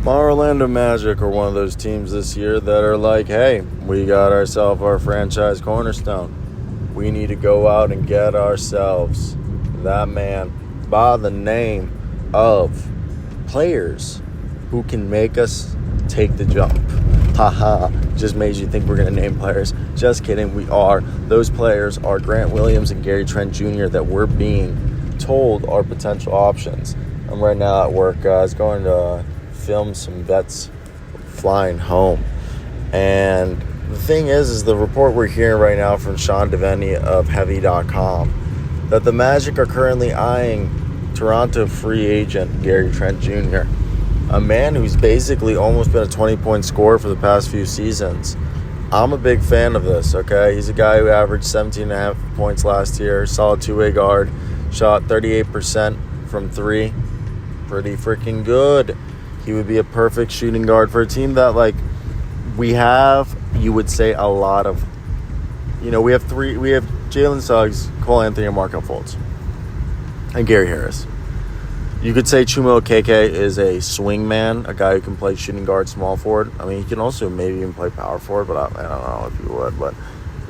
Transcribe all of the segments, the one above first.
My Orlando Magic are one of those teams this year that are like, hey, we got ourselves our franchise cornerstone. We need to go out and get ourselves that man by the name of players who can make us take the jump. Haha, just made you think we're going to name players. Just kidding, we are. Those players are Grant Williams and Gary Trent Jr. that we're being told are potential options. I'm right now at work, guys, going to film some vets flying home. And the thing is the report we're hearing right now from Sean Deveney of Heavy.com that the Magic are currently eyeing Toronto free agent Gary Trent Jr., a man who's basically almost been a 20-point scorer for the past few seasons. I'm a big fan of this, okay? He's a guy who averaged 17.5 points last year, solid two-way guard, shot 38% from three. Pretty freaking good. He would be a perfect shooting guard for a team that, like, we have, you would say, a lot of, we have Jalen Suggs, Cole Anthony, and Markelle Fultz, and Gary Harris. You could say Chuma Okeke is a swing man, a guy who can play shooting guard, small forward. I mean, he can also maybe even play power forward, but I don't know if he would. But,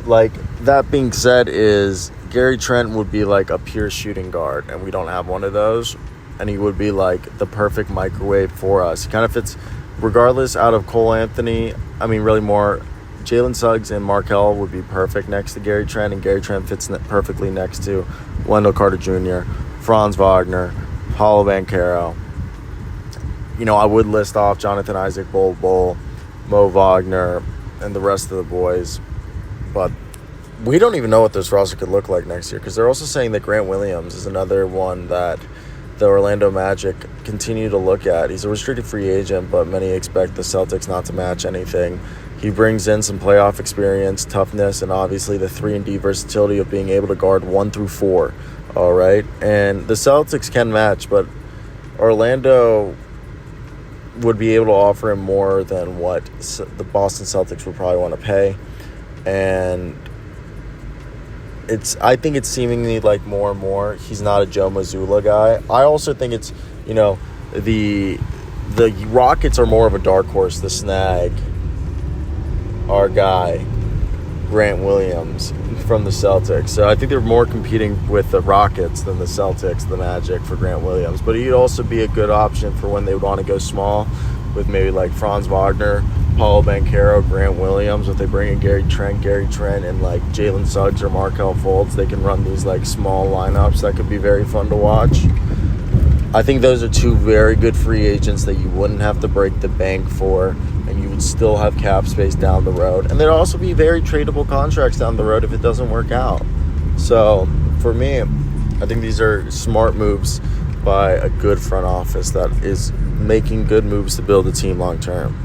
like, that being said is Gary Trent would be, like, a pure shooting guard, and we don't have one of those. And he would be, like, the perfect microwave for us. He kind of fits, regardless, out of Cole Anthony. I mean, really more, Jalen Suggs and Markelle would be perfect next to Gary Trent, and Gary Trent fits perfectly next to Wendell Carter Jr., Franz Wagner, Paulo Banchero. I would list off Jonathan Isaac, Bol, Mo Wagner, and the rest of the boys. But we don't even know what this roster could look like next year, because they're also saying that Grant Williams is another one that the Orlando Magic continue to look at. He's a restricted free agent, but many expect the Celtics not to match anything. He brings in some playoff experience, toughness, and obviously the 3-and-D versatility of being able to guard 1 through 4. All right, and the Celtics can match, but Orlando would be able to offer him more than what the Boston Celtics would probably want to pay. And I think it's seemingly like more and more he's not a Joe Mazzulla guy. I also think it's, the Rockets are more of a dark horse to snag our guy, Grant Williams, from the Celtics. So I think they're more competing with the Rockets than the Celtics, the Magic, for Grant Williams. But he'd also be a good option for when they would want to go small with maybe like Franz Wagner, Paulo Banchero, Grant Williams. If they bring in Gary Trent, and like Jalen Suggs or Markelle Fultz, they can run these like small lineups that could be very fun to watch. I think those are two very good free agents that you wouldn't have to break the bank for, and you would still have cap space down the road. And there'd also be very tradable contracts down the road if it doesn't work out. So for me, I think these are smart moves by a good front office that is making good moves to build a team long term.